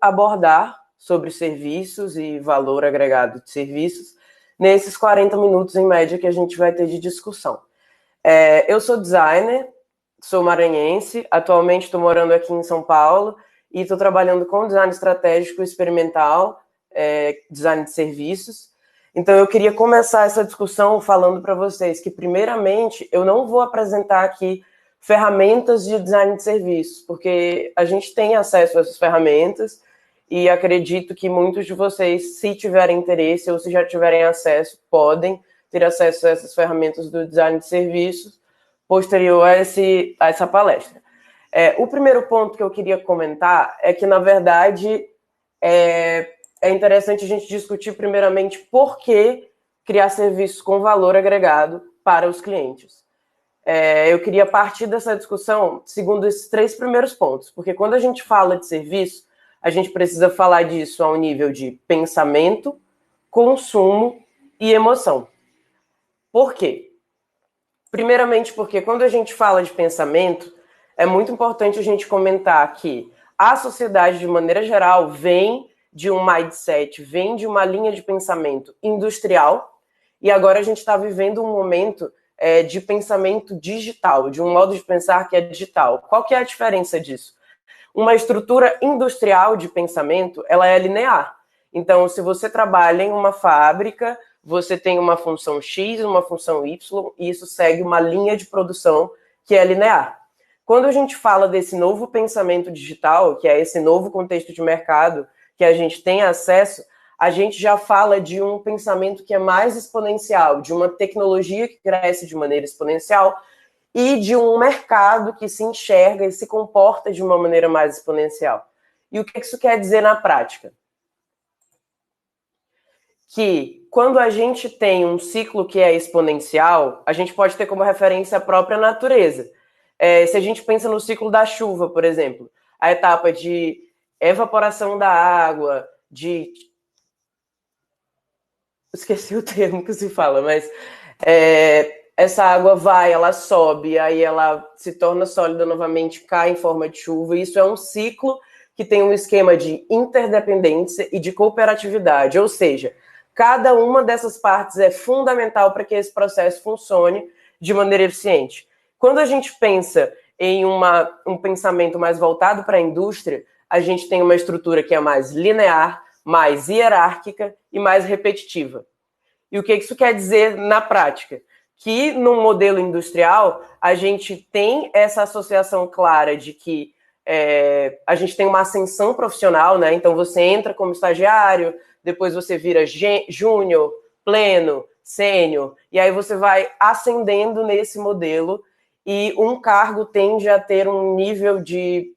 abordar sobre serviços e valor agregado de serviços nesses 40 minutos, em média, que a gente vai ter de discussão. Eu sou designer, sou maranhense, atualmente estou morando aqui em São Paulo e estou trabalhando com design estratégico experimental, design de serviços. Então, eu queria começar essa discussão falando para vocês que, primeiramente, eu não vou apresentar aqui ferramentas de design de serviços, porque a gente tem acesso a essas ferramentas e acredito que muitos de vocês, se tiverem interesse ou se já tiverem acesso, podem ter acesso a essas ferramentas do design de serviços posterior a essa palestra. O primeiro ponto que eu queria comentar é que, na verdade, é interessante a gente discutir primeiramente por que criar serviços com valor agregado para os clientes. Eu queria partir dessa discussão segundo esses 3 primeiros pontos, porque quando a gente fala de serviço, a gente precisa falar disso ao nível de pensamento, consumo e emoção. Por quê? Primeiramente porque quando a gente fala de pensamento, é muito importante a gente comentar que a sociedade, de maneira geral, vem de um mindset, vem de uma linha de pensamento industrial, e agora a gente está vivendo um momento de pensamento digital, de um modo de pensar que é digital. Qual que é a diferença disso? Uma estrutura industrial de pensamento, ela é linear. Então, se você trabalha em uma fábrica, você tem uma função X, uma função Y, e isso segue uma linha de produção que é linear. Quando a gente fala desse novo pensamento digital, que é esse novo contexto de mercado que a gente tem acesso, a gente já fala de um pensamento que é mais exponencial, de uma tecnologia que cresce de maneira exponencial e de um mercado que se enxerga e se comporta de uma maneira mais exponencial. E o que isso quer dizer na prática? Que quando a gente tem um ciclo que é exponencial, a gente pode ter como referência a própria natureza. Se a gente pensa no ciclo da chuva, por exemplo, a etapa de evaporação da água, esqueci o termo que se fala, mas essa água ela sobe, aí ela se torna sólida novamente, cai em forma de chuva. Isso é um ciclo que tem um esquema de interdependência e de cooperatividade, ou seja, cada uma dessas partes é fundamental para que esse processo funcione de maneira eficiente. Quando a gente pensa em um pensamento mais voltado para a indústria, a gente tem uma estrutura que é mais linear, mais hierárquica e mais repetitiva. E o que isso quer dizer na prática? Que no modelo industrial, a gente tem essa associação clara de que a gente tem uma ascensão profissional, né? Então você entra como estagiário, depois você vira júnior, pleno, sênior, e aí você vai ascendendo nesse modelo e um cargo tende a ter um nível de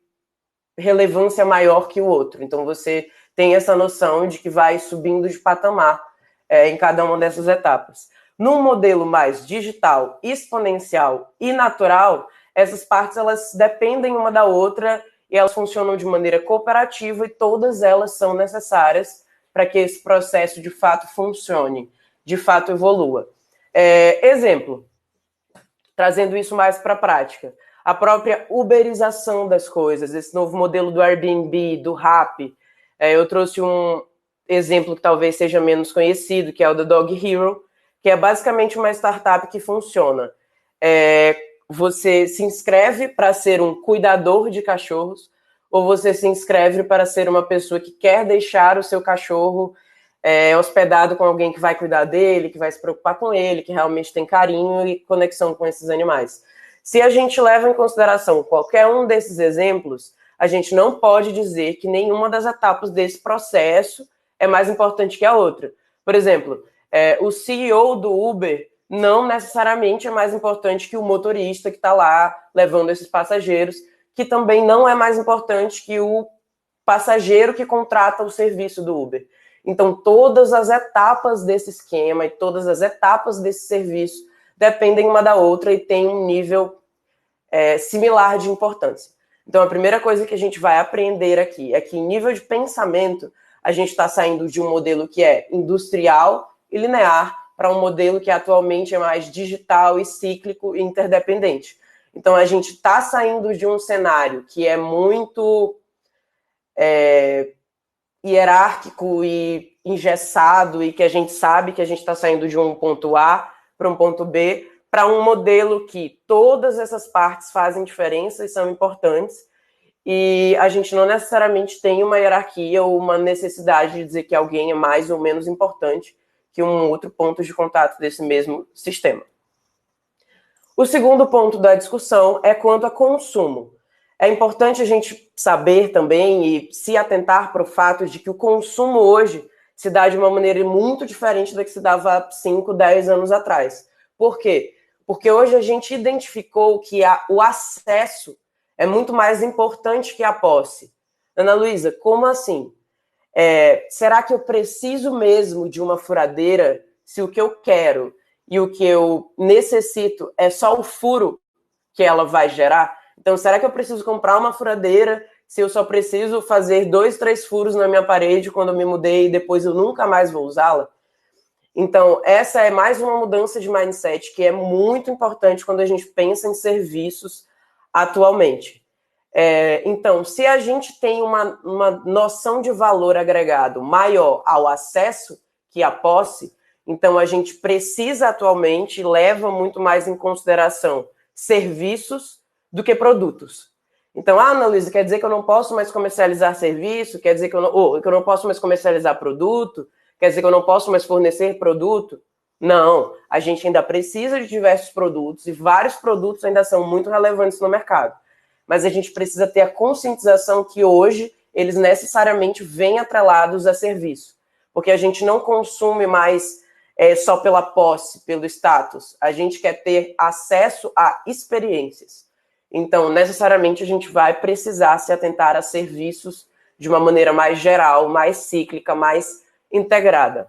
relevância maior que o outro. Então você tem essa noção de que vai subindo de patamar em cada uma dessas etapas. Num modelo mais digital, exponencial e natural, essas partes elas dependem uma da outra e elas funcionam de maneira cooperativa e todas elas são necessárias para que esse processo de fato funcione, de fato evolua. Exemplo, trazendo isso mais para a prática, a própria uberização das coisas, esse novo modelo do Airbnb, do Rappi. Eu trouxe um exemplo que talvez seja menos conhecido, que é o da Dog Hero, que é basicamente uma startup que funciona. Você se inscreve para ser um cuidador de cachorros, ou você se inscreve para ser uma pessoa que quer deixar o seu cachorro hospedado com alguém que vai cuidar dele, que vai se preocupar com ele, que realmente tem carinho e conexão com esses animais. Se a gente leva em consideração qualquer um desses exemplos, a gente não pode dizer que nenhuma das etapas desse processo é mais importante que a outra. Por exemplo, o CEO do Uber não necessariamente é mais importante que o motorista que está lá levando esses passageiros, que também não é mais importante que o passageiro que contrata o serviço do Uber. Então, todas as etapas desse esquema e todas as etapas desse serviço dependem uma da outra e têm um nível similar de importância. Então, a primeira coisa que a gente vai aprender aqui é que, em nível de pensamento, a gente está saindo de um modelo que é industrial e linear para um modelo que atualmente é mais digital e cíclico e interdependente. Então, a gente está saindo de um cenário que é muito hierárquico e engessado e que a gente sabe que a gente está saindo de um ponto A para um ponto B, para um modelo que todas essas partes fazem diferença e são importantes, e a gente não necessariamente tem uma hierarquia ou uma necessidade de dizer que alguém é mais ou menos importante que um outro ponto de contato desse mesmo sistema. O segundo ponto da discussão é quanto a consumo. É importante a gente saber também e se atentar para o fato de que o consumo hoje se dá de uma maneira muito diferente da que se dava 5, 10 anos atrás. Por quê? Porque hoje a gente identificou que o acesso é muito mais importante que a posse. Ana Luísa, como assim? Será que eu preciso mesmo de uma furadeira se o que eu quero e o que eu necessito é só o furo que ela vai gerar? Então, será que eu preciso comprar uma furadeira se eu só preciso fazer 2, 3 furos na minha parede quando eu me mudei e depois eu nunca mais vou usá-la? Então, essa é mais uma mudança de mindset que é muito importante quando a gente pensa em serviços atualmente. Então, se a gente tem uma noção de valor agregado maior ao acesso que a posse, então a gente precisa atualmente, leva muito mais em consideração serviços do que produtos. Então, Ana Luísa, quer dizer que eu não posso mais comercializar serviço? Quer dizer que eu não posso mais comercializar produto? Quer dizer que eu não posso mais fornecer produto? Não, a gente ainda precisa de diversos produtos e vários produtos ainda são muito relevantes no mercado. Mas a gente precisa ter a conscientização que hoje eles necessariamente vêm atrelados a serviço. Porque a gente não consome mais só pela posse, pelo status. A gente quer ter acesso a experiências. Então, necessariamente, a gente vai precisar se atentar a serviços de uma maneira mais geral, mais cíclica, mais integrada.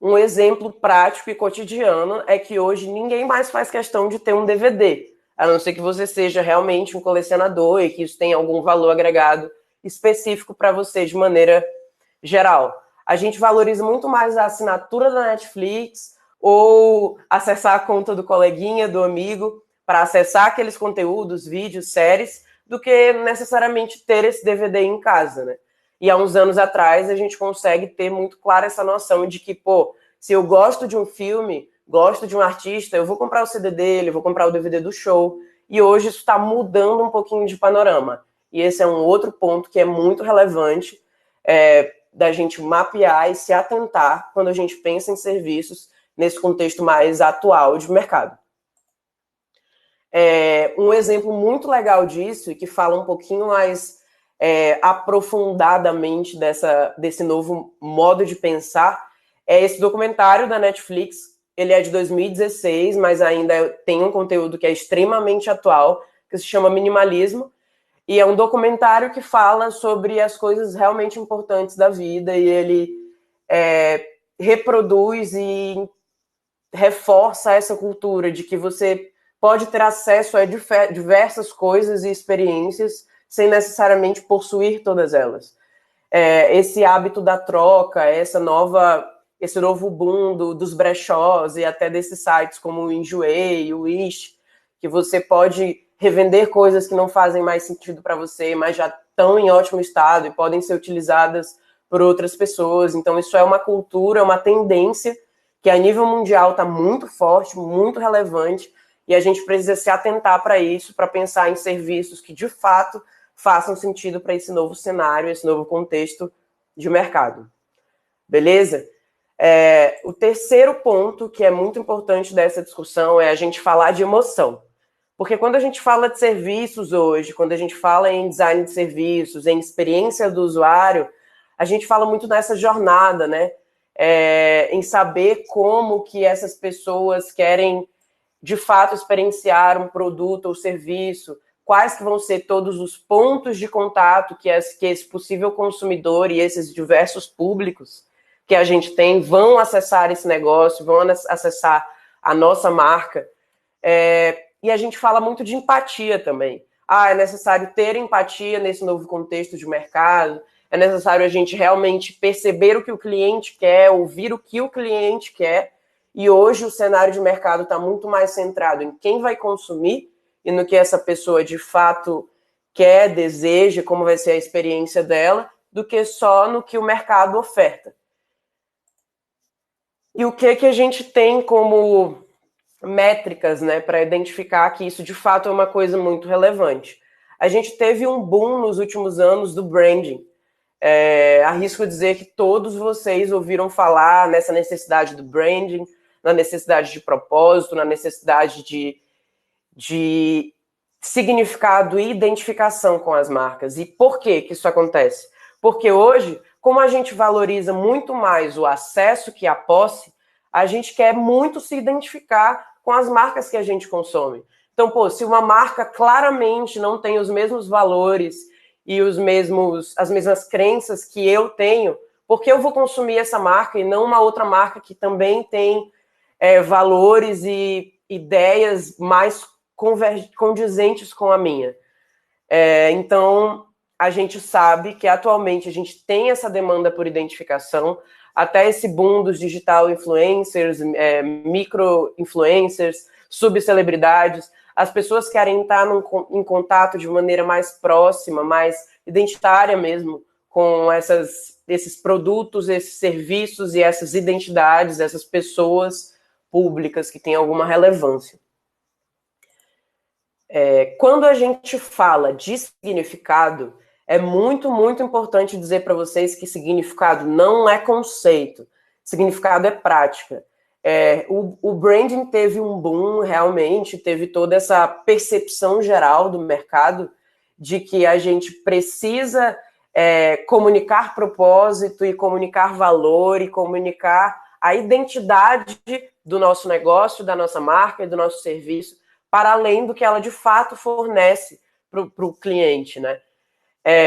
Um exemplo prático e cotidiano é que hoje ninguém mais faz questão de ter um DVD, a não ser que você seja realmente um colecionador e que isso tenha algum valor agregado específico para você de maneira geral. A gente valoriza muito mais a assinatura da Netflix ou acessar a conta do coleguinha, do amigo, para acessar aqueles conteúdos, vídeos, séries, do que necessariamente ter esse DVD em casa, né? E há uns anos atrás a gente consegue ter muito clara essa noção de que, se eu gosto de um filme, gosto de um artista, eu vou comprar o CD dele, vou comprar o DVD do show. E hoje isso está mudando um pouquinho de panorama. E esse é um outro ponto que é muito relevante da gente mapear e se atentar quando a gente pensa em serviços nesse contexto mais atual de mercado. Um exemplo muito legal disso e que fala um pouquinho mais aprofundadamente desse novo modo de pensar é esse documentário da Netflix. Ele é de 2016, mas ainda tem um conteúdo que é extremamente atual, que se chama Minimalismo, e é um documentário que fala sobre as coisas realmente importantes da vida, e ele reproduz e reforça essa cultura de que você pode ter acesso a diversas coisas e experiências sem necessariamente possuir todas elas. Esse hábito da troca, esse novo boom dos brechós e até desses sites como o Enjoei, o Wish, que você pode revender coisas que não fazem mais sentido para você, mas já estão em ótimo estado e podem ser utilizadas por outras pessoas. Então, isso é uma cultura, uma tendência que a nível mundial está muito forte, muito relevante, e a gente precisa se atentar para isso, para pensar em serviços que, de fato, façam sentido para esse novo cenário, esse novo contexto de mercado. Beleza? O terceiro ponto que é muito importante dessa discussão é a gente falar de emoção. Porque quando a gente fala de serviços hoje, quando a gente fala em design de serviços, em experiência do usuário, a gente fala muito nessa jornada, né? Em saber como que essas pessoas querem, de fato, experienciar um produto ou serviço, quais que vão ser todos os pontos de contato que esse possível consumidor e esses diversos públicos que a gente tem vão acessar esse negócio, vão acessar a nossa marca. E a gente fala muito de empatia também. É necessário ter empatia nesse novo contexto de mercado, é necessário a gente realmente perceber o que o cliente quer, ouvir o que o cliente quer, e hoje o cenário de mercado está muito mais centrado em quem vai consumir e no que essa pessoa de fato quer, deseja, como vai ser a experiência dela, do que só no que o mercado oferta. E o que a gente tem como métricas, né, para identificar que isso de fato é uma coisa muito relevante? A gente teve um boom nos últimos anos do branding. Arrisco dizer que todos vocês ouviram falar nessa necessidade do branding, na necessidade de propósito, na necessidade de significado e identificação com as marcas. E por que isso acontece? Porque hoje, como a gente valoriza muito mais o acesso que a posse, a gente quer muito se identificar com as marcas que a gente consome. Então, se uma marca claramente não tem os mesmos valores e as mesmas crenças que eu tenho, por que eu vou consumir essa marca e não uma outra marca que também tem valores e ideias mais condizentes com a minha? Então, a gente sabe que atualmente a gente tem essa demanda por identificação, até esse boom dos digital influencers, micro-influencers, subcelebridades. As pessoas querem estar em contato de maneira mais próxima, mais identitária mesmo, com esses produtos, esses serviços e essas identidades, essas pessoas públicas que têm alguma relevância. Quando a gente fala de significado, é muito, muito importante dizer para vocês que significado não é conceito, significado é prática. O branding teve um boom, realmente, teve toda essa percepção geral do mercado de que a gente precisa comunicar propósito e comunicar valor e comunicar a identidade do nosso negócio, da nossa marca e do nosso serviço, para além do que ela de fato fornece para o cliente, né?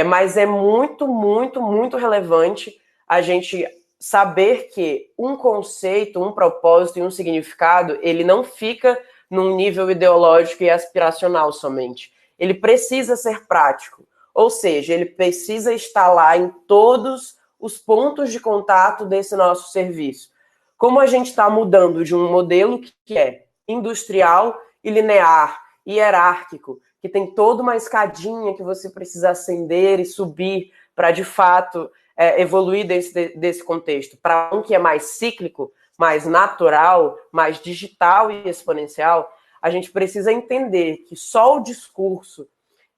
Mas é muito, muito, muito relevante a gente saber que um conceito, um propósito e um significado, ele não fica num nível ideológico e aspiracional somente. Ele precisa ser prático, ou seja, ele precisa estar lá em todos os pontos de contato desse nosso serviço. Como a gente está mudando de um modelo que é industrial e linear, hierárquico, que tem toda uma escadinha que você precisa ascender e subir para, de fato, evoluir desse contexto, para um que é mais cíclico, mais natural, mais digital e exponencial, a gente precisa entender que só o discurso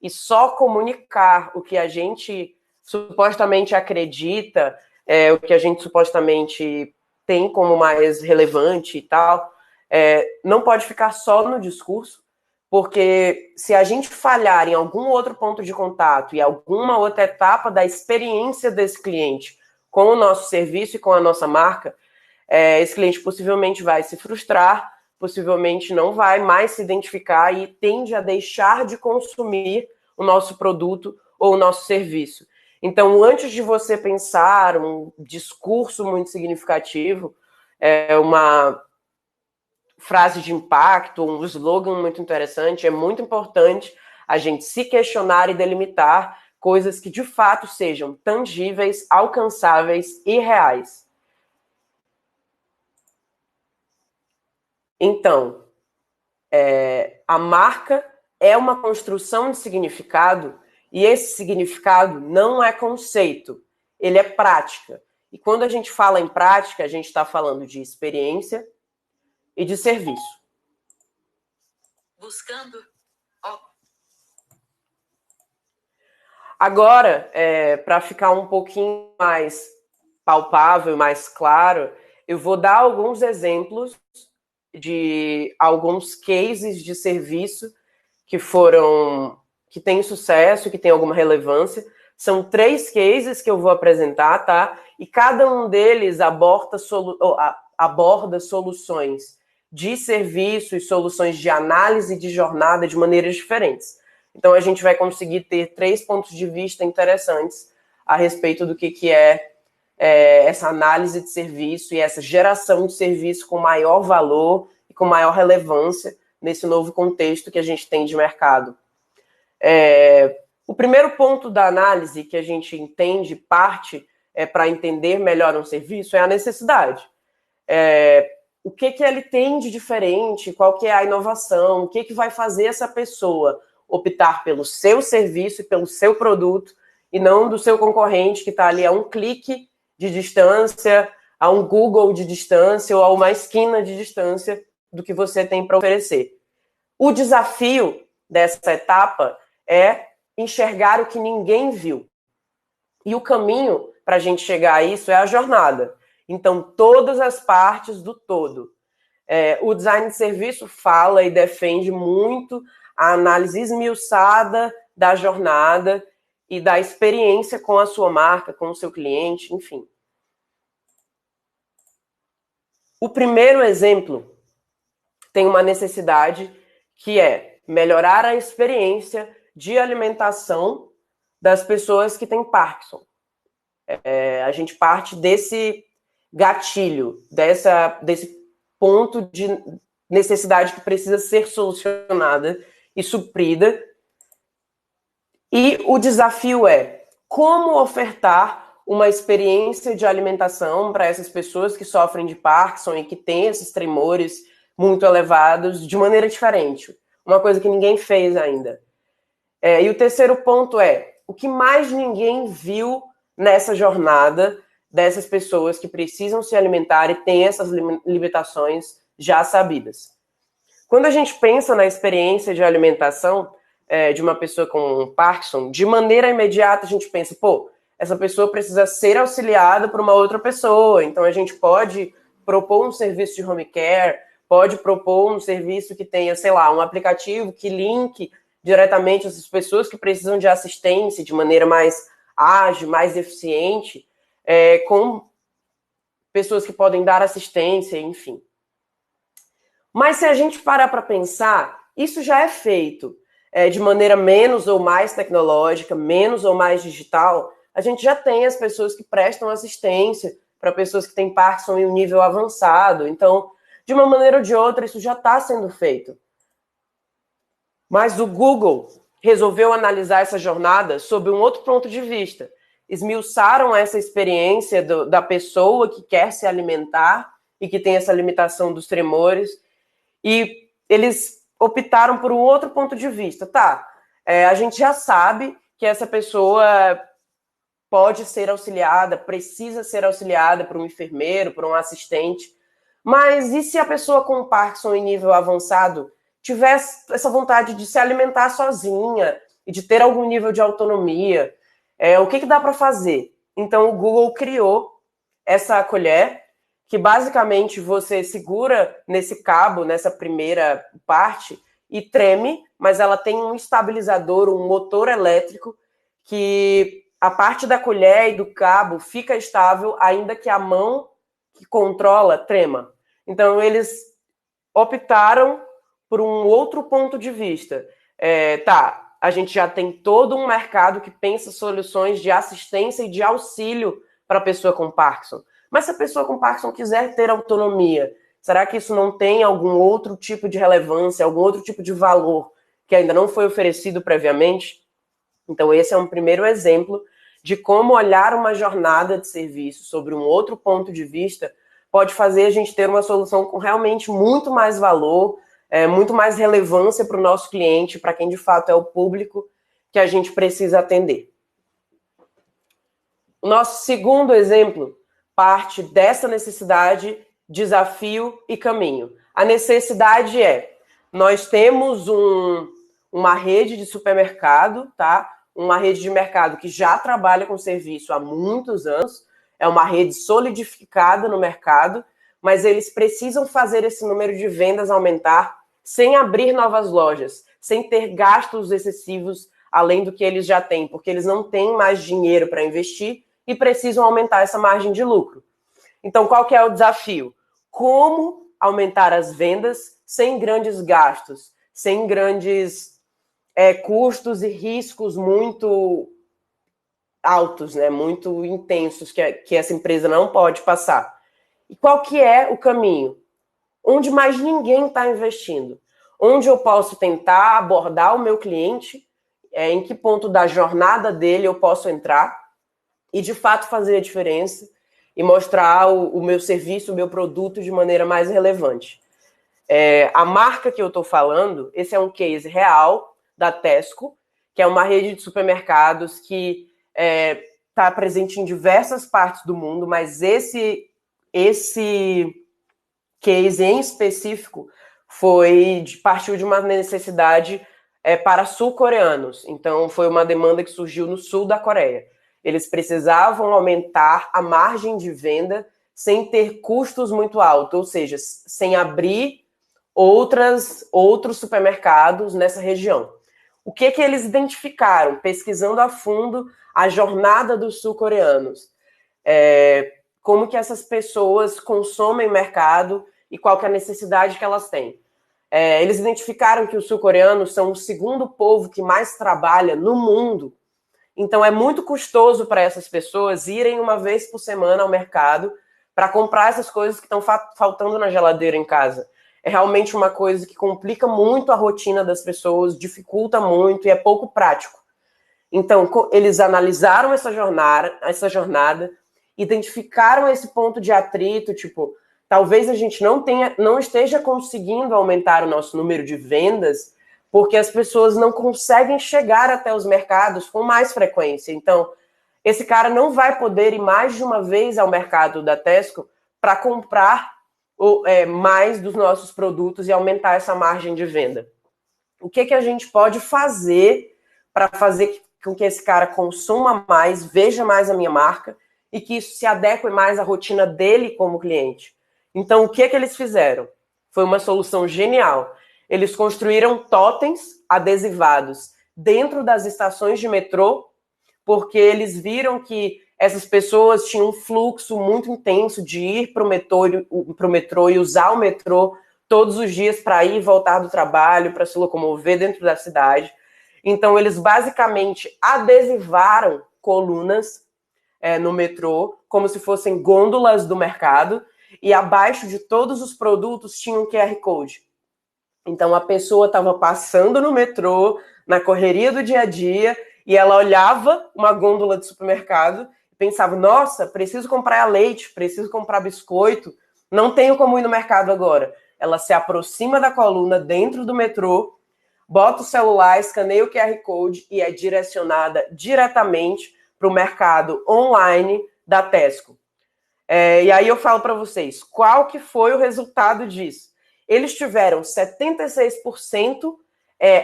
e só comunicar o que a gente supostamente acredita, o que a gente supostamente tem como mais relevante e tal, não pode ficar só no discurso, porque se a gente falhar em algum outro ponto de contato e alguma outra etapa da experiência desse cliente com o nosso serviço e com a nossa marca, esse cliente possivelmente vai se frustrar, possivelmente não vai mais se identificar e tende a deixar de consumir o nosso produto ou o nosso serviço. Então, antes de você pensar um discurso muito significativo, uma frase de impacto, um slogan muito interessante, é muito importante a gente se questionar e delimitar coisas que de fato sejam tangíveis, alcançáveis e reais. Então, a marca é uma construção de significado e esse significado não é conceito, ele é prática. E quando a gente fala em prática, a gente está falando de experiência e de serviço. Buscando. Agora, para ficar um pouquinho mais palpável, mais claro, eu vou dar alguns exemplos de alguns cases de serviço que têm sucesso, que têm alguma relevância. São 3 cases que eu vou apresentar, tá? E cada um deles aborda soluções de serviço e soluções de análise de jornada de maneiras diferentes. Então, a gente vai conseguir ter 3 pontos de vista interessantes a respeito do que é essa análise de serviço e essa geração de serviço com maior valor e com maior relevância nesse novo contexto que a gente tem de mercado. O primeiro ponto da análise que a gente entende, parte para entender melhor um serviço, é a necessidade. O que ele tem de diferente, qual que é a inovação, o que vai fazer essa pessoa optar pelo seu serviço e pelo seu produto e não do seu concorrente que está ali a um clique de distância, a um Google de distância ou a uma esquina de distância do que você tem para oferecer. O desafio dessa etapa é enxergar o que ninguém viu. E o caminho para a gente chegar a isso é a jornada. Então, todas as partes do todo. O design de serviço fala e defende muito a análise esmiuçada da jornada e da experiência com a sua marca, com o seu cliente, enfim. O primeiro exemplo tem uma necessidade que é melhorar a experiência de alimentação das pessoas que têm Parkinson. A gente parte desse gatilho, desse ponto de necessidade que precisa ser solucionada e suprida. E o desafio é como ofertar uma experiência de alimentação para essas pessoas que sofrem de Parkinson e que têm esses tremores muito elevados de maneira diferente. Uma coisa que ninguém fez ainda. E o terceiro ponto é o que mais ninguém viu nessa jornada dessas pessoas que precisam se alimentar e têm essas limitações já sabidas. Quando a gente pensa na experiência de alimentação de uma pessoa com Parkinson, de maneira imediata a gente pensa, essa pessoa precisa ser auxiliada por uma outra pessoa, então a gente pode propor um serviço de home care, pode propor um serviço que tenha, sei lá, um aplicativo que linke diretamente essas pessoas que precisam de assistência de maneira mais ágil, mais eficiente, com pessoas que podem dar assistência, enfim. Mas se a gente parar para pensar, isso já é feito de maneira menos ou mais tecnológica, menos ou mais digital. A gente já tem as pessoas que prestam assistência para pessoas que têm Parkinson em um nível avançado. Então, de uma maneira ou de outra, isso já está sendo feito. Mas o Google resolveu analisar essa jornada sob um outro ponto de vista. Esmiuçaram essa experiência da pessoa que quer se alimentar e que tem essa limitação dos tremores, e eles optaram por um outro ponto de vista. A gente já sabe que essa pessoa pode ser auxiliada, precisa ser auxiliada por um enfermeiro, por um assistente, mas e se a pessoa com Parkinson em nível avançado tivesse essa vontade de se alimentar sozinha e de ter algum nível de autonomia? O que dá para fazer? Então, o Google criou essa colher, que basicamente você segura nesse cabo, nessa primeira parte, e treme, mas ela tem um estabilizador, um motor elétrico, que a parte da colher e do cabo fica estável, ainda que a mão que controla trema. Então, eles optaram por um outro ponto de vista. A gente já tem todo um mercado que pensa soluções de assistência e de auxílio para a pessoa com Parkinson. Mas se a pessoa com Parkinson quiser ter autonomia, será que isso não tem algum outro tipo de relevância, algum outro tipo de valor que ainda não foi oferecido previamente? Então, esse é um primeiro exemplo de como olhar uma jornada de serviço sobre um outro ponto de vista pode fazer a gente ter uma solução com realmente muito mais valor, muito mais relevância para o nosso cliente, para quem de fato é o público que a gente precisa atender. O nosso segundo exemplo parte dessa necessidade, desafio e caminho. A necessidade nós temos uma rede de supermercado, uma rede de mercado que já trabalha com serviço há muitos anos, é uma rede solidificada no mercado, mas eles precisam fazer esse número de vendas aumentar sem abrir novas lojas, sem ter gastos excessivos além do que eles já têm, porque eles não têm mais dinheiro para investir e precisam aumentar essa margem de lucro. Então, qual que é o desafio? Como aumentar as vendas sem grandes gastos, sem grandes custos e riscos muito altos, muito intensos, que essa empresa não pode passar. E qual que é o caminho? Onde mais ninguém está investindo. Onde eu posso tentar abordar o meu cliente, em que ponto da jornada dele eu posso entrar e, de fato, fazer a diferença e mostrar o meu serviço, o meu produto de maneira mais relevante. A marca que eu estou falando, esse é um case real da Tesco, que é uma rede de supermercados que está presente em diversas partes do mundo, mas esse case em específico partiu de uma necessidade para sul-coreanos. Então, foi uma demanda que surgiu no sul da Coreia. Eles precisavam aumentar a margem de venda sem ter custos muito altos, ou seja, sem abrir outros supermercados nessa região. O que eles identificaram, pesquisando a fundo a jornada dos sul-coreanos? Como que essas pessoas consomem mercado e qual que é a necessidade que elas têm. Eles identificaram que os sul-coreanos são o segundo povo que mais trabalha no mundo. Então, é muito custoso para essas pessoas irem uma vez por semana ao mercado para comprar essas coisas que estão faltando na geladeira em casa. É realmente uma coisa que complica muito a rotina das pessoas, dificulta muito e é pouco prático. Então, eles analisaram essa jornada, identificaram esse ponto de atrito, tipo, talvez a gente não esteja conseguindo aumentar o nosso número de vendas porque as pessoas não conseguem chegar até os mercados com mais frequência. Então, esse cara não vai poder ir mais de uma vez ao mercado da Tesco para comprar mais dos nossos produtos e aumentar essa margem de venda. O que a gente pode fazer para fazer com que esse cara consuma mais, veja mais a minha marca e que isso se adeque mais à rotina dele como cliente? Então, o que eles fizeram? Foi uma solução genial. Eles construíram totens adesivados dentro das estações de metrô, porque eles viram que essas pessoas tinham um fluxo muito intenso de ir para o metrô e usar o metrô todos os dias para ir e voltar do trabalho, para se locomover dentro da cidade. Então, eles basicamente adesivaram colunas no metrô, como se fossem gôndolas do mercado, e abaixo de todos os produtos tinha um QR Code. Então, a pessoa estava passando no metrô, na correria do dia a dia, e ela olhava uma gôndola de supermercado e pensava, nossa, preciso comprar leite, preciso comprar biscoito, não tenho como ir no mercado agora. Ela se aproxima da coluna dentro do metrô, bota o celular, escaneia o QR Code e é direcionada diretamente para o mercado online da Tesco. E aí eu falo para vocês, qual que foi o resultado disso? Eles tiveram 76%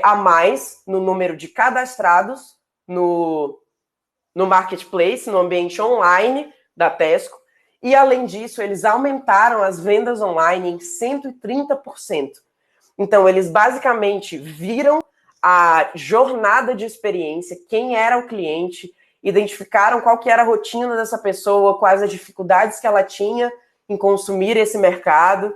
a mais no número de cadastrados no marketplace, no ambiente online da Tesco, e além disso, eles aumentaram as vendas online em 130%. Então, eles basicamente viram a jornada de experiência, quem era o cliente, identificaram qual que era a rotina dessa pessoa, quais as dificuldades que ela tinha em consumir esse mercado,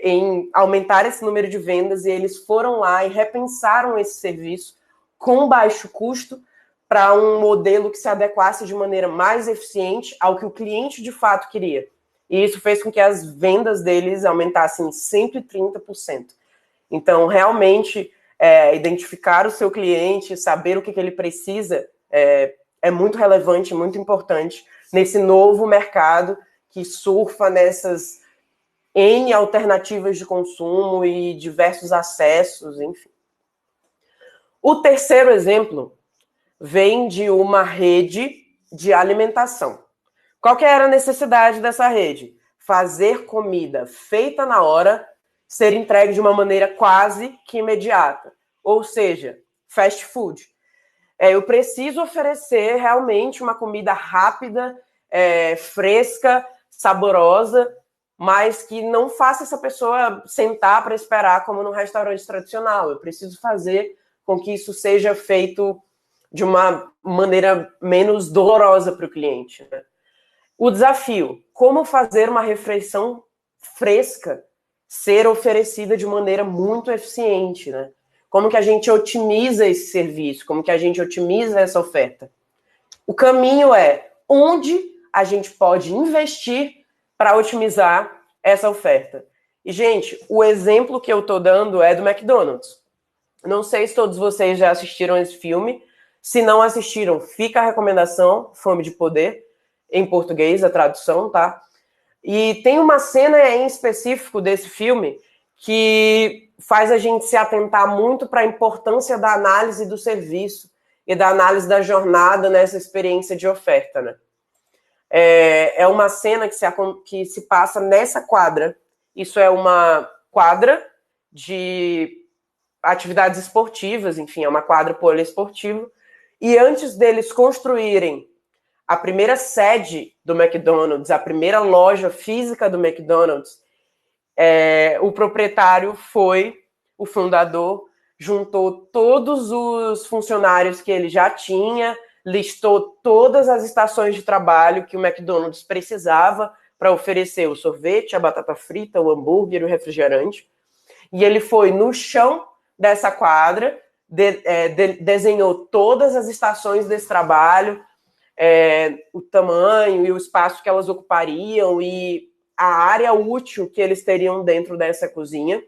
em aumentar esse número de vendas, e eles foram lá e repensaram esse serviço com baixo custo para um modelo que se adequasse de maneira mais eficiente ao que o cliente de fato queria. E isso fez com que as vendas deles aumentassem 130%. Então, realmente, identificar o seu cliente, saber o que ele precisa, é muito relevante, muito importante nesse novo mercado que surfa nessas N alternativas de consumo e diversos acessos, enfim. O terceiro exemplo vem de uma rede de alimentação. Qual que era a necessidade dessa rede? Fazer comida feita na hora ser entregue de uma maneira quase que imediata. Ou seja, fast food. Eu preciso oferecer realmente uma comida rápida, fresca, saborosa, mas que não faça essa pessoa sentar para esperar como num restaurante tradicional. Eu preciso fazer com que isso seja feito de uma maneira menos dolorosa para o cliente, né? O desafio, como fazer uma refeição fresca ser oferecida de maneira muito eficiente, né? Como que a gente otimiza esse serviço, como que a gente otimiza essa oferta. O caminho é onde a gente pode investir para otimizar essa oferta. E, gente, o exemplo que eu estou dando é do McDonald's. Não sei se todos vocês já assistiram esse filme. Se não assistiram, fica a recomendação, Fome de Poder, em português, a tradução, tá? E tem uma cena em específico desse filme que faz a gente se atentar muito para a importância da análise do serviço e da análise da jornada nessa experiência de oferta, né? É uma cena que se passa nessa quadra. Isso é uma quadra de atividades esportivas, enfim, é uma quadra poliesportiva. E antes deles construírem a primeira sede do McDonald's, a primeira loja física do McDonald's, o proprietário o fundador, juntou todos os funcionários que ele já tinha, listou todas as estações de trabalho que o McDonald's precisava para oferecer o sorvete, a batata frita, o hambúrguer, o refrigerante. E ele foi no chão dessa quadra, desenhou todas as estações desse trabalho, o tamanho e o espaço que elas ocupariam e a área útil que eles teriam dentro dessa cozinha.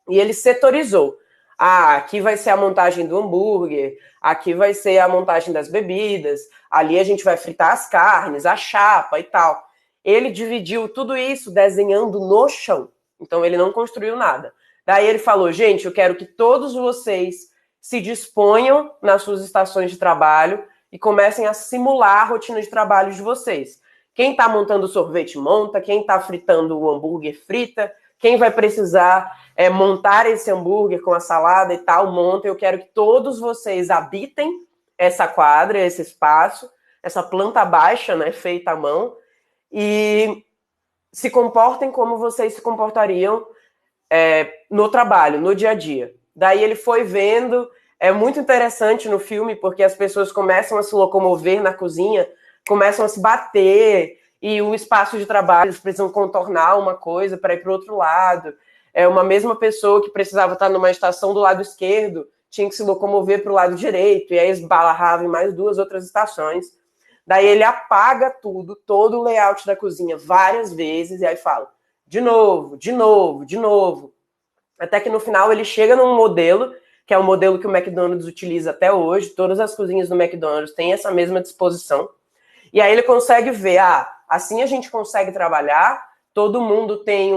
E ele setorizou. Aqui vai ser a montagem do hambúrguer, aqui vai ser a montagem das bebidas, ali a gente vai fritar as carnes, a chapa e tal. Ele dividiu tudo isso desenhando no chão. Então ele não construiu nada. Daí ele falou, gente, eu quero que todos vocês se disponham nas suas estações de trabalho e comecem a simular a rotina de trabalho de vocês. Quem está montando o sorvete, monta. Quem está fritando o hambúrguer, frita. Quem vai precisar montar esse hambúrguer com a salada e tal, monta. Eu quero que todos vocês habitem essa quadra, esse espaço, essa planta baixa, né, feita à mão, e se comportem como vocês se comportariam no trabalho, no dia a dia. Daí ele foi vendo, é muito interessante no filme, porque as pessoas começam a se locomover na cozinha, começam a se bater, e o espaço de trabalho, eles precisam contornar uma coisa para ir para o outro lado. Uma mesma pessoa que precisava estar numa estação do lado esquerdo, tinha que se locomover para o lado direito, e aí esbarrava em mais 2 outras estações. Daí ele apaga tudo, todo o layout da cozinha várias vezes, e aí fala, de novo, de novo, de novo. Até que no final ele chega num modelo, que é o modelo que o McDonald's utiliza até hoje, todas as cozinhas do McDonald's têm essa mesma disposição. E aí ele consegue ver, assim a gente consegue trabalhar, todo mundo tem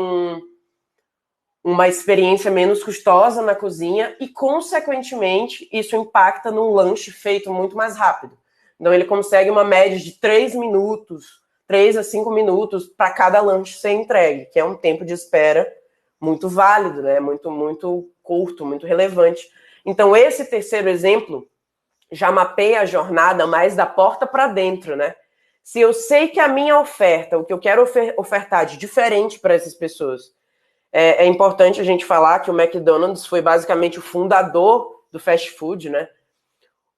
uma experiência menos custosa na cozinha e, consequentemente, isso impacta num lanche feito muito mais rápido. Então ele consegue uma média de 3 minutos, 3 a 5 minutos para cada lanche ser entregue, que é um tempo de espera muito válido, né? Muito, muito curto, muito relevante. Então esse terceiro exemplo já mapeia a jornada mais da porta para dentro, né? Se eu sei que a minha oferta, o que eu quero ofertar de diferente para essas pessoas, é importante a gente falar que o McDonald's foi basicamente o fundador do fast food, né?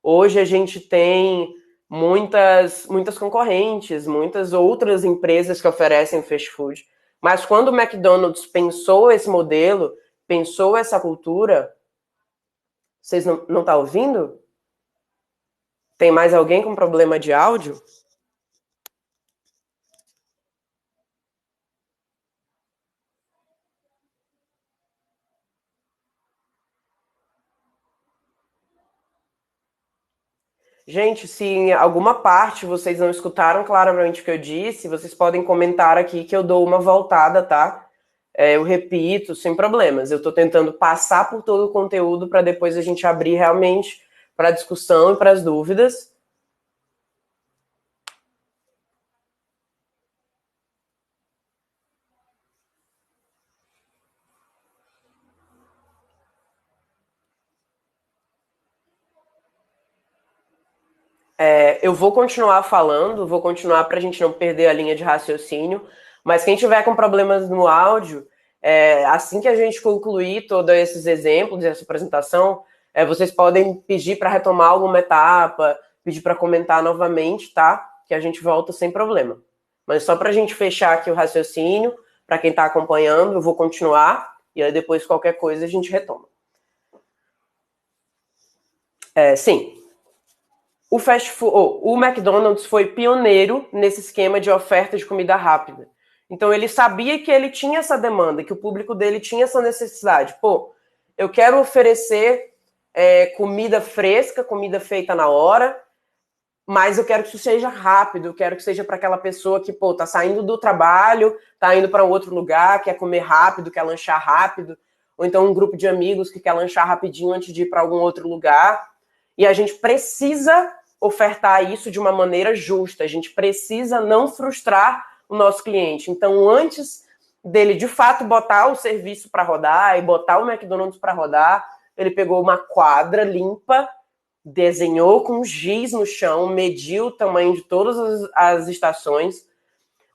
Hoje a gente tem muitas concorrentes, muitas outras empresas que oferecem fast food, mas quando o McDonald's pensou esse modelo, pensou essa cultura, vocês não estão ouvindo? Tem mais alguém com problema de áudio? Gente, se em alguma parte vocês não escutaram claramente o que eu disse, vocês podem comentar aqui que eu dou uma voltada, tá? Eu repito, sem problemas. Eu estou tentando passar por todo o conteúdo para depois a gente abrir realmente para a discussão e para as dúvidas. Eu vou continuar falando, vou continuar para a gente não perder a linha de raciocínio, mas quem tiver com problemas no áudio, assim que a gente concluir todos esses exemplos, essa apresentação, vocês podem pedir para retomar alguma etapa, pedir para comentar novamente, tá? Que a gente volta sem problema. Mas só para a gente fechar aqui o raciocínio, para quem está acompanhando, eu vou continuar, e aí depois qualquer coisa a gente retoma. Sim. O McDonald's foi pioneiro nesse esquema de oferta de comida rápida. Então ele sabia que ele tinha essa demanda, que o público dele tinha essa necessidade. Eu quero oferecer comida fresca, comida feita na hora, mas eu quero que isso seja rápido, eu quero que seja para aquela pessoa que, tá saindo do trabalho, tá indo para um outro lugar, quer comer rápido, quer lanchar rápido, ou então um grupo de amigos que quer lanchar rapidinho antes de ir para algum outro lugar. E a gente precisa ofertar isso de uma maneira justa, a gente precisa não frustrar o nosso cliente. Então, antes dele, de fato, botar o serviço para rodar e botar o McDonald's para rodar, ele pegou uma quadra limpa, desenhou com giz no chão, mediu o tamanho de todas as estações,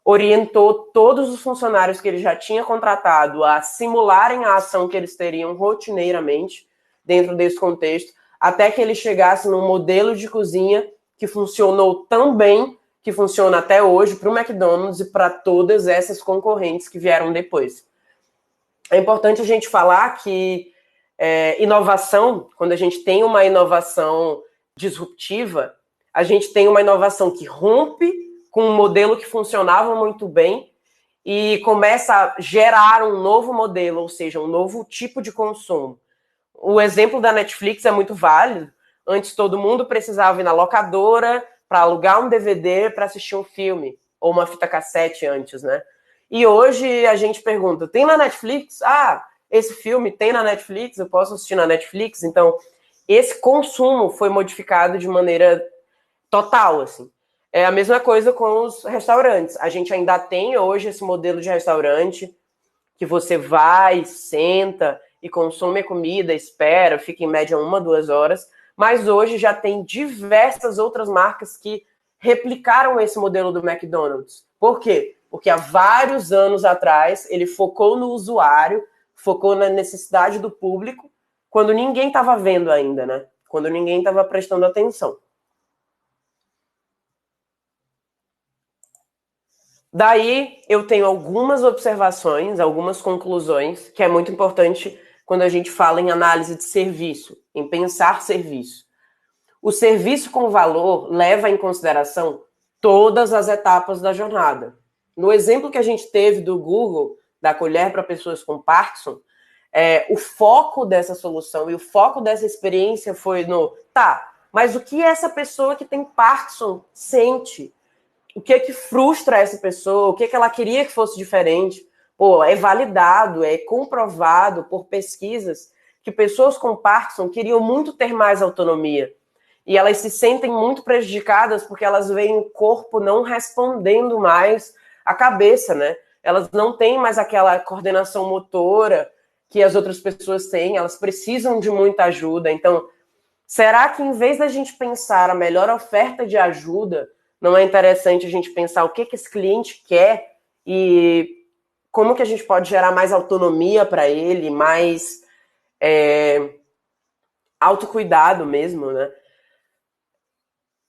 orientou todos os funcionários que ele já tinha contratado a simularem a ação que eles teriam rotineiramente dentro desse contexto, até que ele chegasse num modelo de cozinha que funcionou tão bem, que funciona até hoje para o McDonald's e para todas essas concorrentes que vieram depois. É importante a gente falar que inovação, quando a gente tem uma inovação disruptiva, a gente tem uma inovação que rompe com um modelo que funcionava muito bem e começa a gerar um novo modelo, ou seja, um novo tipo de consumo. O exemplo da Netflix é muito válido. Antes todo mundo precisava ir na locadora para alugar um DVD para assistir um filme, ou uma fita cassete antes, né? E hoje a gente pergunta, tem na Netflix? Ah, esse filme tem na Netflix, eu posso assistir na Netflix? Então, esse consumo foi modificado de maneira total, assim. É a mesma coisa com os restaurantes. A gente ainda tem hoje esse modelo de restaurante que você vai, senta e consome a comida, espera, fica em média 1, 2 horas, mas hoje já tem diversas outras marcas que replicaram esse modelo do McDonald's. Por quê? Porque há vários anos atrás ele focou no usuário, focou na necessidade do público, quando ninguém estava vendo ainda, né? Quando ninguém estava prestando atenção. Daí eu tenho algumas observações, algumas conclusões, que é muito importante quando a gente fala em análise de serviço, em pensar serviço. O serviço com valor leva em consideração todas as etapas da jornada. No exemplo que a gente teve do Google, da colher para pessoas com Parkinson, o foco dessa solução e o foco dessa experiência foi no, mas o que essa pessoa que tem Parkinson sente? O que é que frustra essa pessoa? O que é que ela queria que fosse diferente? Pô, é validado, é comprovado por pesquisas que pessoas com Parkinson queriam muito ter mais autonomia. E elas se sentem muito prejudicadas porque elas veem o corpo não respondendo mais à cabeça, né? Elas não têm mais aquela coordenação motora que as outras pessoas têm, elas precisam de muita ajuda. Então, será que em vez da gente pensar a melhor oferta de ajuda, não é interessante a gente pensar o que esse cliente quer e como que a gente pode gerar mais autonomia para ele, mais autocuidado mesmo, né?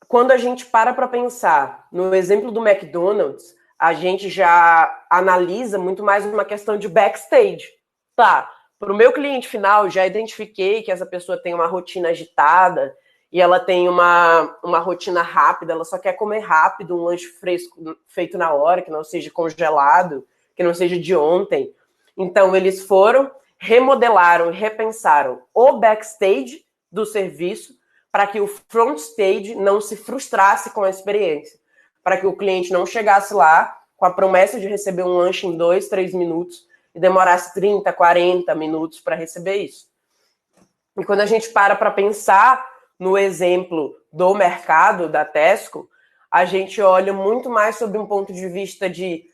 Quando a gente para pensar no exemplo do McDonald's, a gente já analisa muito mais uma questão de backstage. Para o meu cliente final, já identifiquei que essa pessoa tem uma rotina agitada e ela tem uma rotina rápida, ela só quer comer rápido, um lanche fresco feito na hora, que não seja congelado, que não seja de ontem. Então, eles foram, remodelaram e repensaram o backstage do serviço para que o front stage não se frustrasse com a experiência, para que o cliente não chegasse lá com a promessa de receber um lanche em 2, 3 minutos e demorasse 30, 40 minutos para receber isso. E quando a gente para pensar no exemplo do mercado, da Tesco, a gente olha muito mais sobre um ponto de vista de,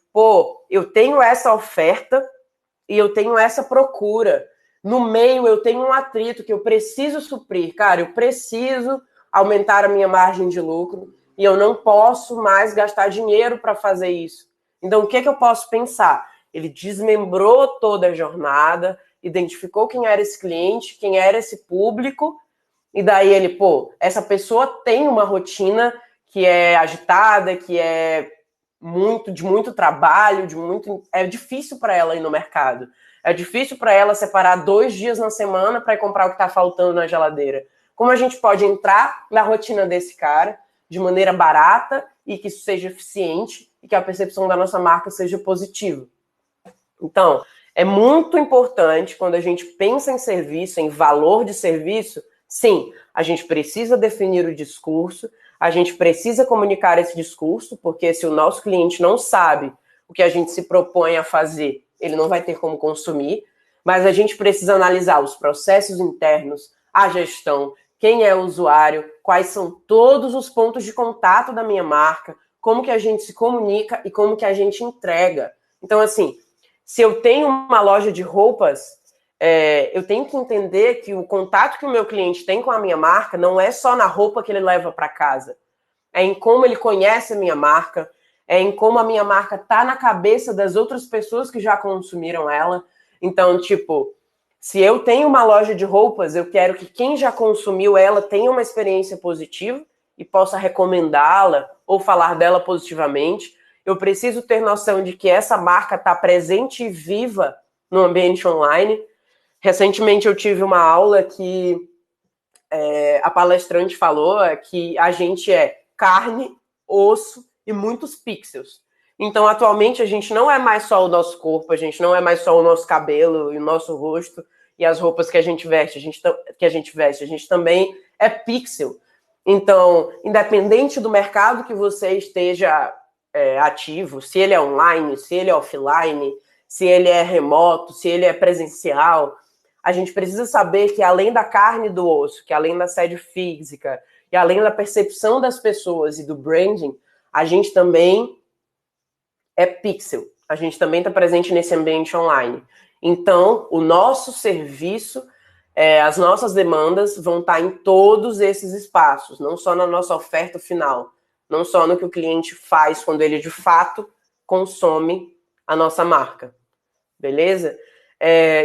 eu tenho essa oferta e eu tenho essa procura. No meio eu tenho um atrito que eu preciso suprir. Cara, eu preciso aumentar a minha margem de lucro e eu não posso mais gastar dinheiro para fazer isso. Então, o que eu posso pensar? Ele desmembrou toda a jornada, identificou quem era esse cliente, quem era esse público, e daí ele, essa pessoa tem uma rotina que é agitada, que é de muito trabalho, é difícil para ela ir no mercado. É difícil para ela separar 2 dias na semana para comprar o que está faltando na geladeira. Como a gente pode entrar na rotina desse cara de maneira barata e que isso seja eficiente e que a percepção da nossa marca seja positiva? Então, é muito importante quando a gente pensa em serviço, em valor de serviço, sim, a gente precisa definir o discurso, a gente precisa comunicar esse discurso, porque se o nosso cliente não sabe o que a gente se propõe a fazer, ele não vai ter como consumir, mas a gente precisa analisar os processos internos, a gestão, quem é o usuário, quais são todos os pontos de contato da minha marca, como que a gente se comunica e como que a gente entrega. Então, assim, se eu tenho uma loja de roupas, eu tenho que entender que o contato que o meu cliente tem com a minha marca não é só na roupa que ele leva para casa. É em como ele conhece a minha marca, é em como a minha marca tá na cabeça das outras pessoas que já consumiram ela. Então, tipo, se eu tenho uma loja de roupas, eu quero que quem já consumiu ela tenha uma experiência positiva e possa recomendá-la ou falar dela positivamente. Eu preciso ter noção de que essa marca está presente e viva no ambiente online. Recentemente eu tive uma aula que a palestrante falou que a gente é carne, osso e muitos pixels. Então, atualmente, a gente não é mais só o nosso corpo, a gente não é mais só o nosso cabelo e o nosso rosto e as roupas que a gente veste, a gente também é pixel. Então, independente do mercado que você esteja ativo, se ele é online, se ele é offline, se ele é remoto, se ele é presencial, a gente precisa saber que além da carne e do osso, que além da sede física e além da percepção das pessoas e do branding, a gente também é pixel. A gente também está presente nesse ambiente online. Então, o nosso serviço, as nossas demandas vão estar em todos esses espaços, não só na nossa oferta final, não só no que o cliente faz quando ele de fato consome a nossa marca. Beleza?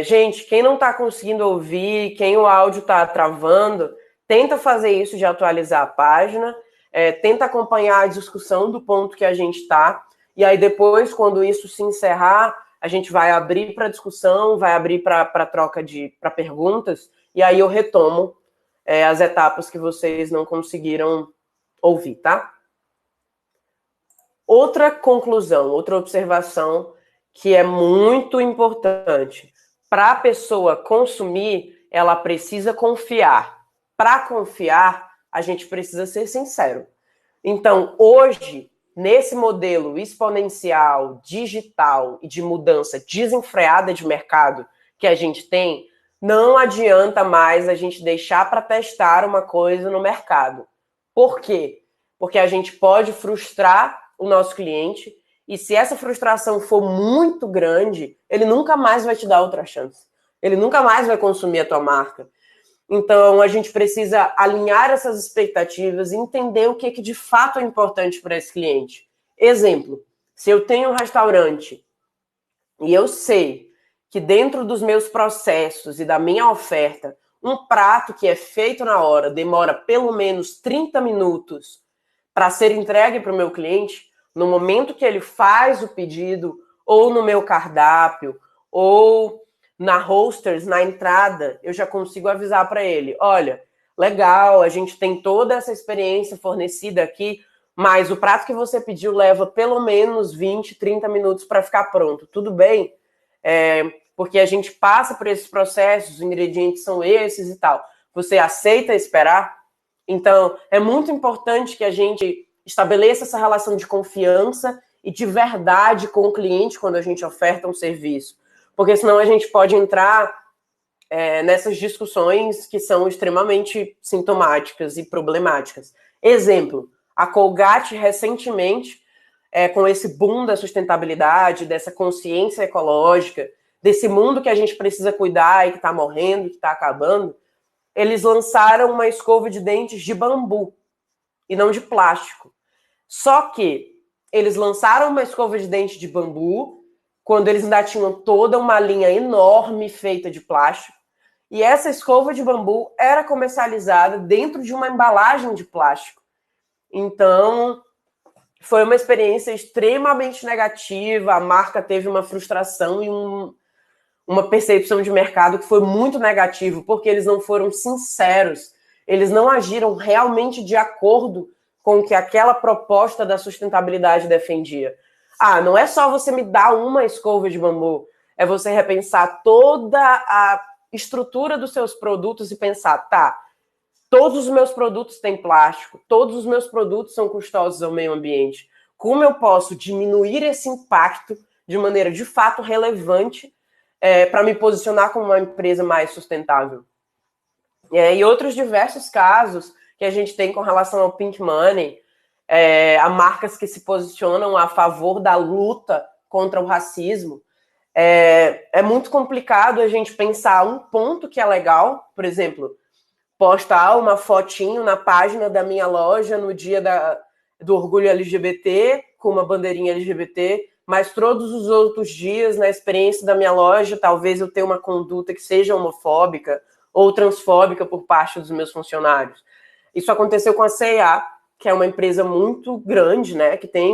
Gente, quem não está conseguindo ouvir, quem o áudio está travando, tenta fazer isso de atualizar a página, tenta acompanhar a discussão do ponto que a gente está, e aí depois, quando isso se encerrar, a gente vai abrir para discussão, vai abrir para troca para perguntas, e aí eu retomo as etapas que vocês não conseguiram ouvir, tá? Outra conclusão, outra observação que é muito importante. Para a pessoa consumir, ela precisa confiar. Para confiar, a gente precisa ser sincero. Então, hoje, nesse modelo exponencial, digital e de mudança desenfreada de mercado que a gente tem, não adianta mais a gente deixar para testar uma coisa no mercado. Por quê? Porque a gente pode frustrar o nosso cliente e se essa frustração for muito grande, ele nunca mais vai te dar outra chance. Ele nunca mais vai consumir a tua marca. Então, a gente precisa alinhar essas expectativas e entender o que de fato é importante para esse cliente. Exemplo, se eu tenho um restaurante e eu sei que dentro dos meus processos e da minha oferta, um prato que é feito na hora demora pelo menos 30 minutos para ser entregue para o meu cliente, no momento que ele faz o pedido, ou no meu cardápio, ou na Hosters, na entrada, eu já consigo avisar para ele, olha, legal, a gente tem toda essa experiência fornecida aqui, mas o prato que você pediu leva pelo menos 20, 30 minutos para ficar pronto. Tudo bem? Porque a gente passa por esses processos, os ingredientes são esses e tal. Você aceita esperar? Então, é muito importante que a gente estabeleça essa relação de confiança e de verdade com o cliente quando a gente oferta um serviço. Porque senão a gente pode entrar nessas discussões que são extremamente sintomáticas e problemáticas. Exemplo, a Colgate recentemente, com esse boom da sustentabilidade, dessa consciência ecológica, desse mundo que a gente precisa cuidar e que está morrendo, que está acabando, eles lançaram uma escova de dentes de bambu e não de plástico. Só que eles lançaram uma escova de dente de bambu quando eles ainda tinham toda uma linha enorme feita de plástico. E essa escova de bambu era comercializada dentro de uma embalagem de plástico. Então, foi uma experiência extremamente negativa. A marca teve uma frustração e uma percepção de mercado que foi muito negativo, porque eles não foram sinceros. Eles não agiram realmente de acordo com o que aquela proposta da sustentabilidade defendia. Não é só você me dar uma escova de bambu, é você repensar toda a estrutura dos seus produtos e pensar, tá, todos os meus produtos têm plástico, todos os meus produtos são custosos ao meio ambiente. Como eu posso diminuir esse impacto de maneira de fato relevante para me posicionar como uma empresa mais sustentável? E outros diversos casos que a gente tem com relação ao Pink Money, a marcas que se posicionam a favor da luta contra o racismo. É muito complicado a gente pensar um ponto que é legal, por exemplo, postar uma fotinho na página da minha loja no dia do orgulho LGBT, com uma bandeirinha LGBT, mas todos os outros dias, na experiência da minha loja, talvez eu tenha uma conduta que seja homofóbica ou transfóbica por parte dos meus funcionários. Isso aconteceu com a C&A, que é uma empresa muito grande, né, que tem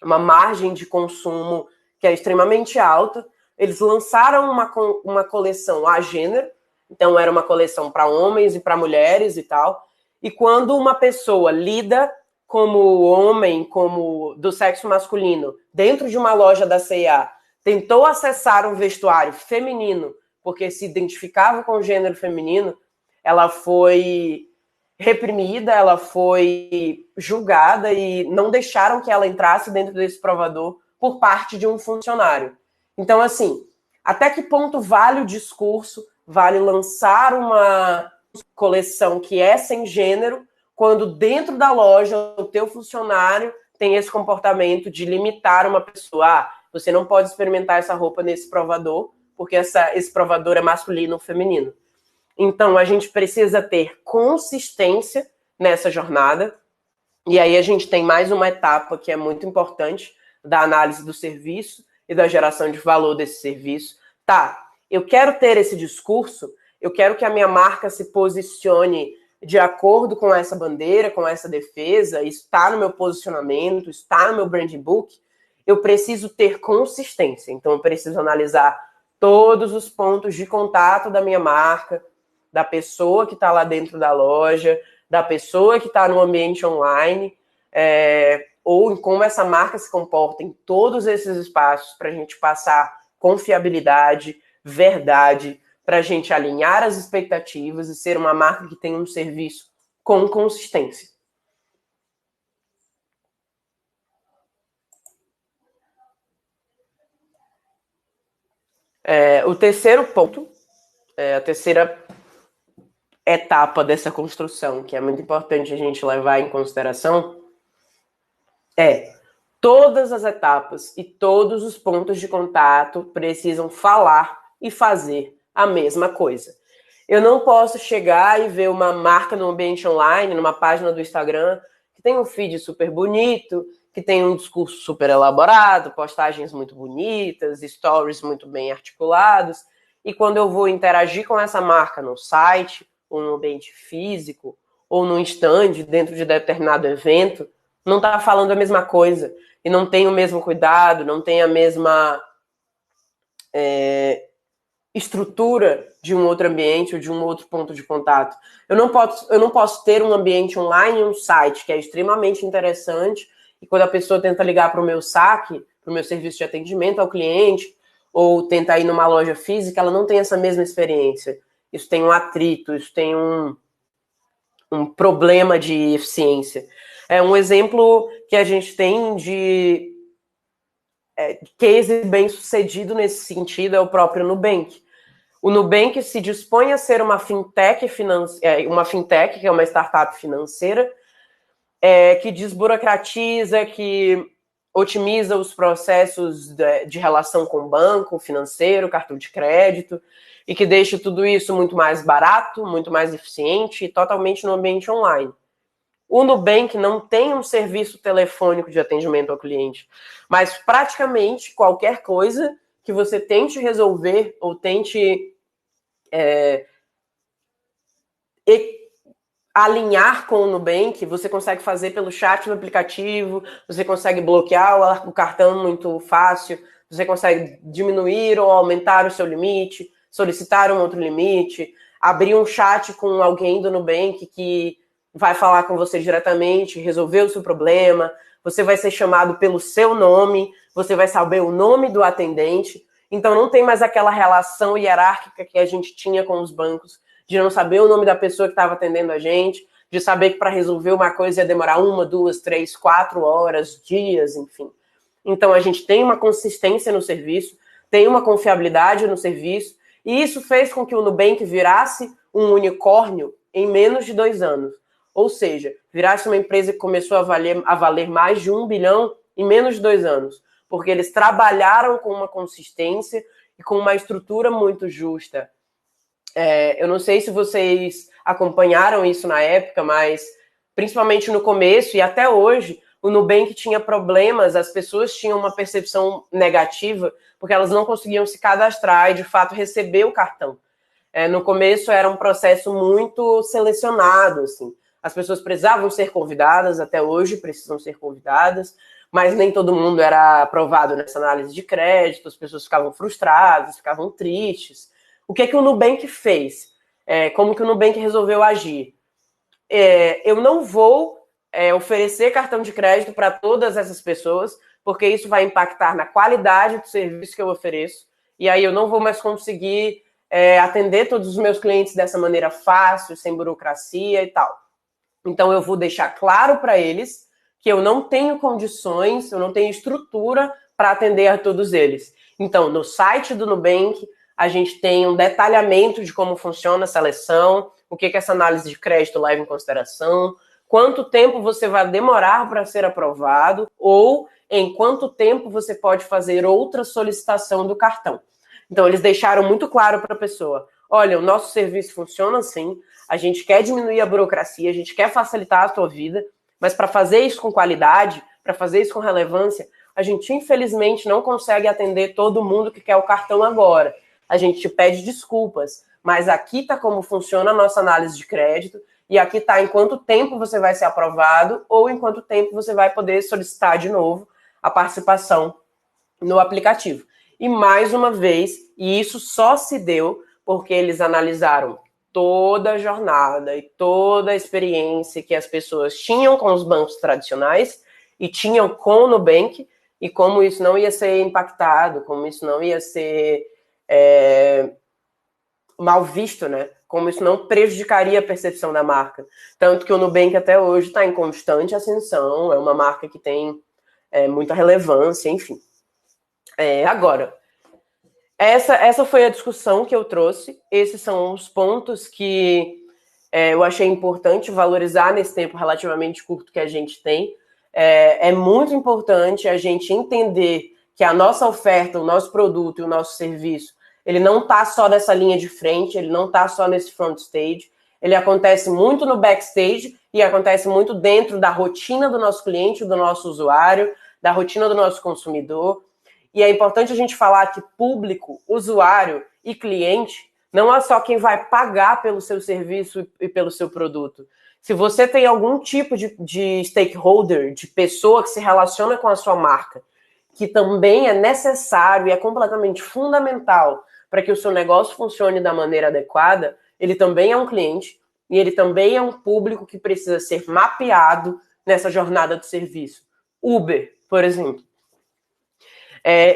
uma margem de consumo que é extremamente alta. Eles lançaram uma coleção a gênero, então era uma coleção para homens e para mulheres e tal. E quando uma pessoa lida como homem, como do sexo masculino, dentro de uma loja da C&A, tentou acessar um vestuário feminino porque se identificava com o gênero feminino, ela foi reprimida, ela foi julgada e não deixaram que ela entrasse dentro desse provador por parte de um funcionário. Então, assim, até que ponto vale o discurso, vale lançar uma coleção que é sem gênero, quando dentro da loja o teu funcionário tem esse comportamento de limitar uma pessoa. Ah, você não pode experimentar essa roupa nesse provador, porque esse provador é masculino ou feminino. Então, a gente precisa ter consistência nessa jornada. E aí a gente tem mais uma etapa que é muito importante da análise do serviço e da geração de valor desse serviço. Tá, eu quero ter esse discurso, eu quero que a minha marca se posicione de acordo com essa bandeira, com essa defesa, está no meu posicionamento, está no meu brand book, eu preciso ter consistência. Então, eu preciso analisar todos os pontos de contato da minha marca, da pessoa que está lá dentro da loja, da pessoa que está no ambiente online, ou em como essa marca se comporta em todos esses espaços para a gente passar confiabilidade, verdade, para a gente alinhar as expectativas e ser uma marca que tem um serviço com consistência. O terceiro ponto, a terceira etapa dessa construção, que é muito importante a gente levar em consideração, todas as etapas e todos os pontos de contato precisam falar e fazer a mesma coisa. Eu não posso chegar e ver uma marca no ambiente online, numa página do Instagram, que tem um feed super bonito, que tem um discurso super elaborado, postagens muito bonitas, stories muito bem articulados, e quando eu vou interagir com essa marca no site, ou no ambiente físico, ou no stand, dentro de determinado evento, não está falando a mesma coisa, e não tem o mesmo cuidado, não tem a mesma estrutura de um outro ambiente ou de um outro ponto de contato. Eu não posso ter um ambiente online e um site que é extremamente interessante, e quando a pessoa tenta ligar para o meu saque, para o meu serviço de atendimento ao cliente, ou tenta ir numa loja física, ela não tem essa mesma experiência. Isso tem um atrito, isso tem um problema de eficiência. Um exemplo que a gente tem de case bem sucedido nesse sentido é o próprio Nubank. O Nubank se dispõe a ser uma fintech, que é uma startup financeira, que desburocratiza, que otimiza os processos de relação com o banco, financeiro, cartão de crédito, e que deixa tudo isso muito mais barato, muito mais eficiente e totalmente no ambiente online. O Nubank não tem um serviço telefônico de atendimento ao cliente, mas praticamente qualquer coisa que você tente resolver ou tente alinhar com o Nubank, você consegue fazer pelo chat do aplicativo, você consegue bloquear o cartão muito fácil, você consegue diminuir ou aumentar o seu limite, solicitar um outro limite, abrir um chat com alguém do Nubank que vai falar com você diretamente, resolver o seu problema, você vai ser chamado pelo seu nome, você vai saber o nome do atendente, então não tem mais aquela relação hierárquica que a gente tinha com os bancos, de não saber o nome da pessoa que estava atendendo a gente, de saber que para resolver uma coisa ia demorar 1, 2, 3, 4 horas, dias, enfim. Então a gente tem uma consistência no serviço, tem uma confiabilidade no serviço, E isso fez com que o Nubank virasse um unicórnio em menos de 2 anos. Ou seja, virasse uma empresa que começou a valer mais de 1 bilhão em menos de 2 anos. Porque eles trabalharam com uma consistência e com uma estrutura muito justa. Eu não sei se vocês acompanharam isso na época, mas principalmente no começo e até hoje, o Nubank tinha problemas, as pessoas tinham uma percepção negativa, porque elas não conseguiam se cadastrar e, de fato, receber o cartão. No começo era um processo muito selecionado, assim. As pessoas precisavam ser convidadas, até hoje precisam ser convidadas, mas nem todo mundo era aprovado nessa análise de crédito, as pessoas ficavam frustradas, ficavam tristes. O que é que o Nubank fez? Como que o Nubank resolveu agir? Eu não vou oferecer cartão de crédito para todas essas pessoas, porque isso vai impactar na qualidade do serviço que eu ofereço, e aí eu não vou mais conseguir atender todos os meus clientes dessa maneira fácil, sem burocracia e tal. Então eu vou deixar claro para eles que eu não tenho condições, eu não tenho estrutura para atender a todos eles. Então, no site do Nubank, a gente tem um detalhamento de como funciona a seleção, o que essa análise de crédito leva em consideração, quanto tempo você vai demorar para ser aprovado ou em quanto tempo você pode fazer outra solicitação do cartão. Então, eles deixaram muito claro para a pessoa, olha, o nosso serviço funciona assim, a gente quer diminuir a burocracia, a gente quer facilitar a tua vida, mas para fazer isso com qualidade, para fazer isso com relevância, a gente infelizmente não consegue atender todo mundo que quer o cartão agora. A gente te pede desculpas, mas aqui está como funciona a nossa análise de crédito e aqui está em quanto tempo você vai ser aprovado ou em quanto tempo você vai poder solicitar de novo a participação no aplicativo. E mais uma vez, e isso só se deu porque eles analisaram toda a jornada e toda a experiência que as pessoas tinham com os bancos tradicionais e tinham com o Nubank e como isso não ia ser impactado, como isso não ia ser mal visto, né? Como isso não prejudicaria a percepção da marca. Tanto que o Nubank até hoje está em constante ascensão, é uma marca que tem muita relevância, enfim. Agora, essa foi a discussão que eu trouxe, esses são os pontos que eu achei importante valorizar nesse tempo relativamente curto que a gente tem. É muito importante a gente entender que a nossa oferta, o nosso produto e o nosso serviço, ele não está só nessa linha de frente, ele não está só nesse front stage, ele acontece muito no backstage e acontece muito dentro da rotina do nosso cliente, do nosso usuário, da rotina do nosso consumidor. E é importante a gente falar que público, usuário e cliente não é só quem vai pagar pelo seu serviço e pelo seu produto. Se você tem algum tipo de stakeholder, de pessoa que se relaciona com a sua marca, que também é necessário e é completamente fundamental para que o seu negócio funcione da maneira adequada, ele também é um cliente e ele também é um público que precisa ser mapeado nessa jornada do serviço. Uber, por exemplo.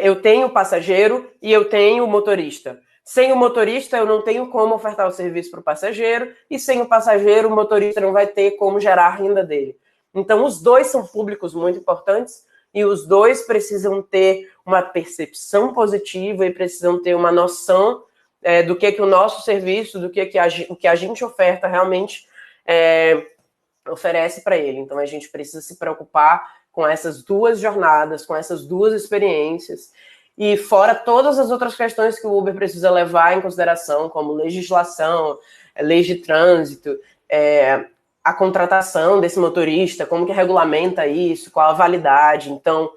Eu tenho o passageiro e eu tenho o motorista. Sem o motorista, eu não tenho como ofertar o serviço para o passageiro, e sem o passageiro, o motorista não vai ter como gerar a renda dele. Então, os dois são públicos muito importantes, e os dois precisam ter uma percepção positiva e precisam ter uma noção do que o nosso serviço, o que a gente oferta realmente oferece para ele. Então, a gente precisa se preocupar com essas duas jornadas, com essas duas experiências, e fora todas as outras questões que o Uber precisa levar em consideração, como legislação, leis de trânsito, a contratação desse motorista, como que regulamenta isso, qual a validade. Então,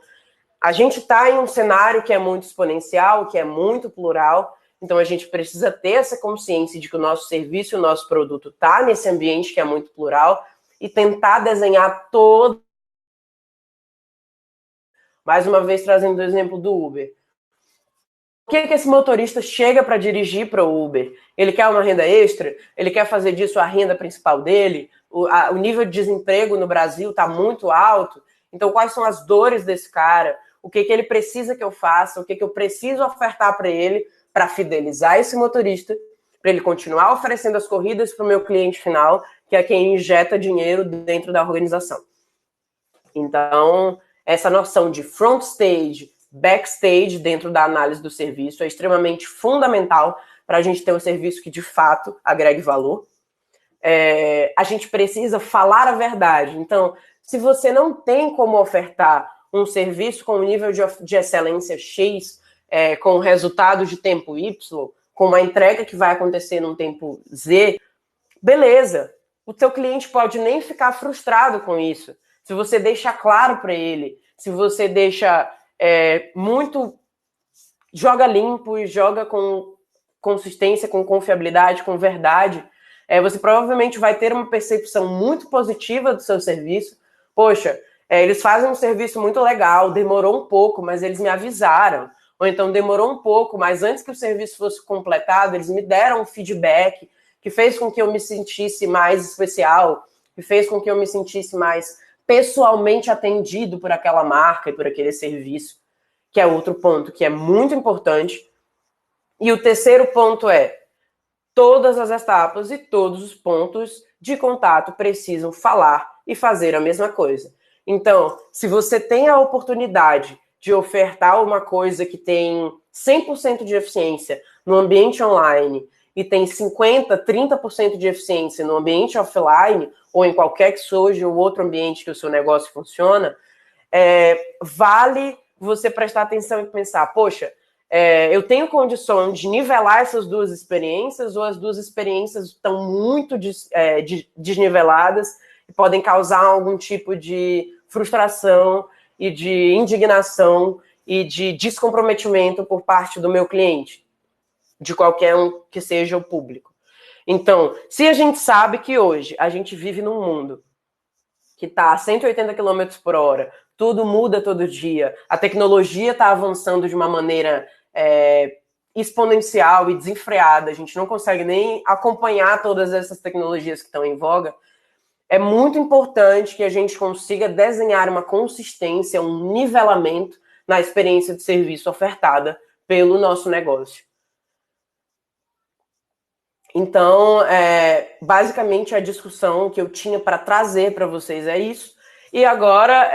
a gente está em um cenário que é muito exponencial, que é muito plural, então a gente precisa ter essa consciência de que o nosso serviço, o nosso produto está nesse ambiente que é muito plural e tentar desenhar todo. Mais uma vez, trazendo o exemplo do Uber. O que esse motorista chega para dirigir para o Uber? Ele quer uma renda extra? Ele quer fazer disso a renda principal dele? O nível de desemprego no Brasil está muito alto. Então, quais são as dores desse cara? O que ele precisa que eu faça? O que eu preciso ofertar para ele para fidelizar esse motorista? Para ele continuar oferecendo as corridas para o meu cliente final, que é quem injeta dinheiro dentro da organização. Então, essa noção de front stage, backstage dentro da análise do serviço é extremamente fundamental para a gente ter um serviço que, de fato, agregue valor. A gente precisa falar a verdade. Então, se você não tem como ofertar um serviço com um nível de excelência X, com resultado de tempo Y, com uma entrega que vai acontecer num tempo Z, beleza. O teu cliente pode nem ficar frustrado com isso. Se você deixa claro para ele, se você deixa muito... joga limpo e joga com consistência, com confiabilidade, com verdade, você provavelmente vai ter uma percepção muito positiva do seu serviço. Poxa, eles fazem um serviço muito legal, demorou um pouco, mas eles me avisaram. Ou então demorou um pouco, mas antes que o serviço fosse completado, eles me deram um feedback que fez com que eu me sentisse mais especial, que fez com que eu me sentisse mais pessoalmente atendido por aquela marca e por aquele serviço, que é outro ponto que é muito importante. E o terceiro ponto todas as etapas e todos os pontos de contato precisam falar e fazer a mesma coisa. Então, se você tem a oportunidade de ofertar uma coisa que tem 100% de eficiência no ambiente online e tem 50%, 30% de eficiência no ambiente offline, ou em qualquer que seja o outro ambiente que o seu negócio funciona, vale você prestar atenção e pensar, poxa, eu tenho condição de nivelar essas duas experiências, ou as duas experiências estão muito desniveladas e podem causar algum tipo de frustração e de indignação e de descomprometimento por parte do meu cliente, de qualquer um que seja o público. Então, se a gente sabe que hoje a gente vive num mundo que está a 180 km por hora, tudo muda todo dia, a tecnologia está avançando de uma maneira exponencial e desenfreada, a gente não consegue nem acompanhar todas essas tecnologias que estão em voga, é muito importante que a gente consiga desenhar uma consistência, um nivelamento na experiência de serviço ofertada pelo nosso negócio. Então, basicamente, a discussão que eu tinha para trazer para vocês é isso. E agora,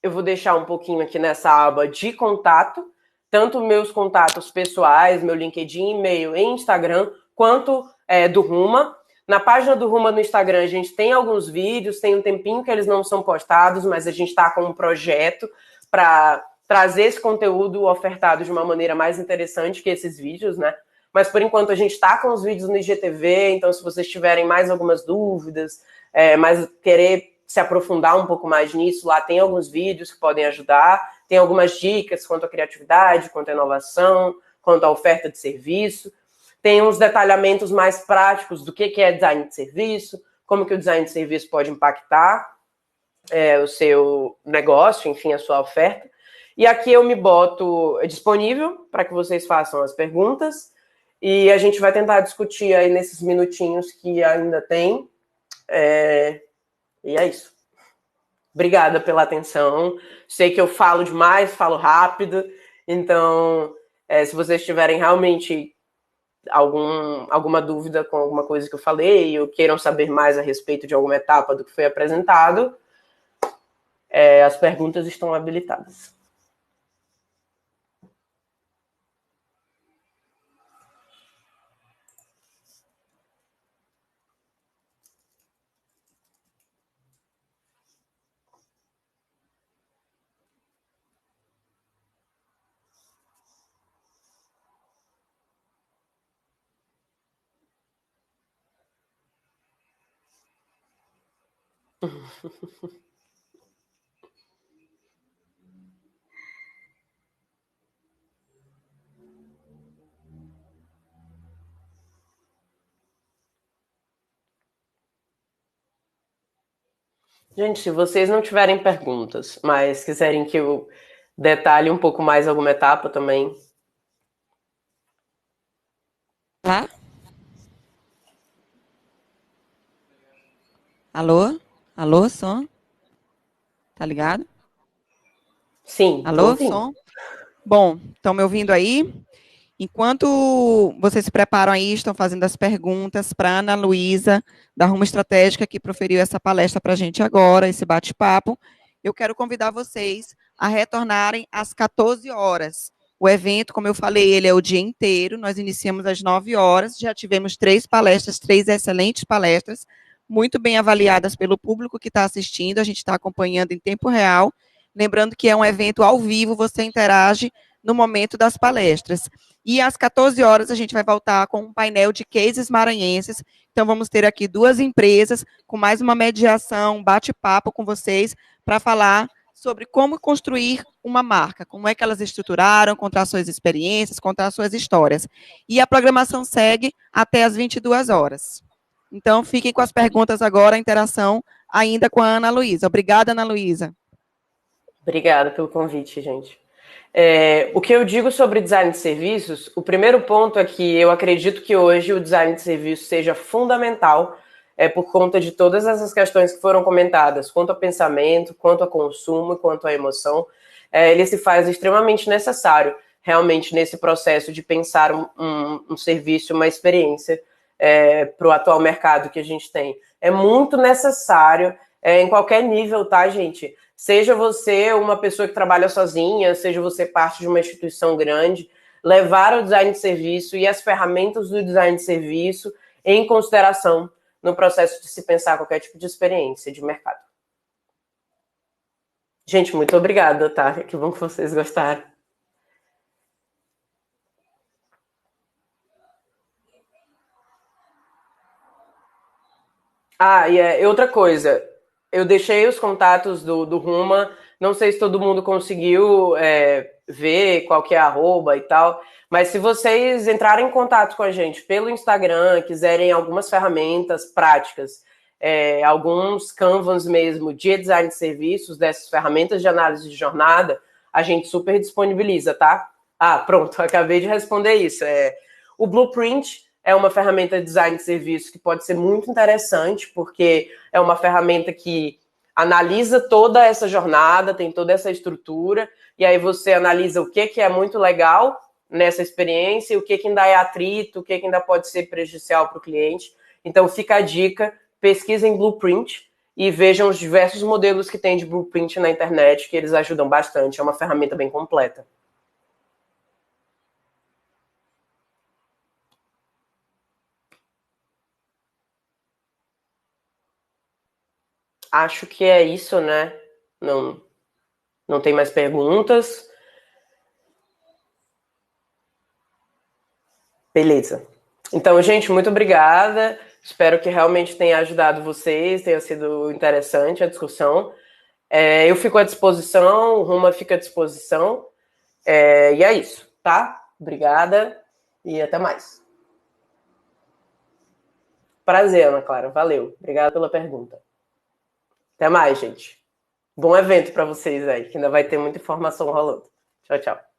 eu vou deixar um pouquinho aqui nessa aba de contato, tanto meus contatos pessoais, meu LinkedIn, e-mail e Instagram, quanto do Ruma. Na página do Ruma no Instagram, a gente tem alguns vídeos, tem um tempinho que eles não são postados, mas a gente está com um projeto para trazer esse conteúdo ofertado de uma maneira mais interessante que esses vídeos, né? Mas, por enquanto, a gente está com os vídeos no IGTV, então, se vocês tiverem mais algumas dúvidas, mas querer se aprofundar um pouco mais nisso, lá tem alguns vídeos que podem ajudar, tem algumas dicas quanto à criatividade, quanto à inovação, quanto à oferta de serviço, tem uns detalhamentos mais práticos do que é design de serviço, como que o design de serviço pode impactar o seu negócio, enfim, a sua oferta. E aqui eu me boto disponível para que vocês façam as perguntas, e a gente vai tentar discutir aí nesses minutinhos que ainda tem. E é isso. Obrigada pela atenção. Sei que eu falo demais, falo rápido. Então, se vocês tiverem realmente alguma dúvida com alguma coisa que eu falei, ou queiram saber mais a respeito de alguma etapa do que foi apresentado, as perguntas estão habilitadas. Gente, se vocês não tiverem perguntas, mas quiserem que eu detalhe um pouco mais alguma etapa também. Tá? Alô? Alô, som? Tá ligado? Sim, Alô, ouvindo. som? Bom, estão me ouvindo aí? Enquanto vocês se preparam aí, estão fazendo as perguntas para a Ana Luísa, da Rumo Estratégica, que proferiu essa palestra para a gente agora, esse bate-papo, eu quero convidar vocês a retornarem às 14 horas. O evento, como eu falei, ele é o dia inteiro, nós iniciamos às 9 horas, já tivemos 3 palestras, 3 excelentes palestras, muito bem avaliadas pelo público que está assistindo, a gente está acompanhando em tempo real, lembrando que é um evento ao vivo, você interage no momento das palestras. E às 14 horas a gente vai voltar com um painel de cases maranhenses, então vamos ter aqui 2 empresas com mais uma mediação, um bate-papo com vocês, para falar sobre como construir uma marca, como é que elas estruturaram, contar suas experiências, contar suas histórias. E a programação segue até as 22 horas. Então, fiquem com as perguntas agora, a interação ainda com a Ana Luísa. Obrigada, Ana Luísa. Obrigada pelo convite, gente. O que eu digo sobre design de serviços, o primeiro ponto é que eu acredito que hoje o design de serviços seja fundamental por conta de todas essas questões que foram comentadas, quanto a pensamento, quanto a consumo, quanto a emoção, ele se faz extremamente necessário, realmente, nesse processo de pensar um serviço, uma experiência para o atual mercado que a gente tem. É muito necessário, em qualquer nível, tá, gente? Seja você uma pessoa que trabalha sozinha, seja você parte de uma instituição grande, levar o design de serviço e as ferramentas do design de serviço em consideração no processo de se pensar qualquer tipo de experiência de mercado. Gente, muito obrigada, tá? Que bom que vocês gostaram. E outra coisa, eu deixei os contatos do Ruma, não sei se todo mundo conseguiu ver qual que é a arroba e tal, mas se vocês entrarem em contato com a gente pelo Instagram, quiserem algumas ferramentas práticas, alguns canvas mesmo de design de serviços, dessas ferramentas de análise de jornada, a gente super disponibiliza, tá? Pronto, acabei de responder isso. O Blueprint é uma ferramenta de design de serviço que pode ser muito interessante, porque é uma ferramenta que analisa toda essa jornada, tem toda essa estrutura, e aí você analisa o que é muito legal nessa experiência, e o que ainda é atrito, o que ainda pode ser prejudicial para o cliente. Então fica a dica, pesquisem Blueprint e vejam os diversos modelos que tem de Blueprint na internet, que eles ajudam bastante, é uma ferramenta bem completa. Acho que é isso, né? Não tem mais perguntas. Beleza. Então, gente, muito obrigada. Espero que realmente tenha ajudado vocês, tenha sido interessante a discussão. Eu fico à disposição, o Ruma fica à disposição. E é isso, tá? Obrigada e até mais. Prazer, Ana Clara. Valeu. Obrigada pela pergunta. Até mais, gente. Bom evento para vocês aí, que ainda vai ter muita informação rolando. Tchau, tchau.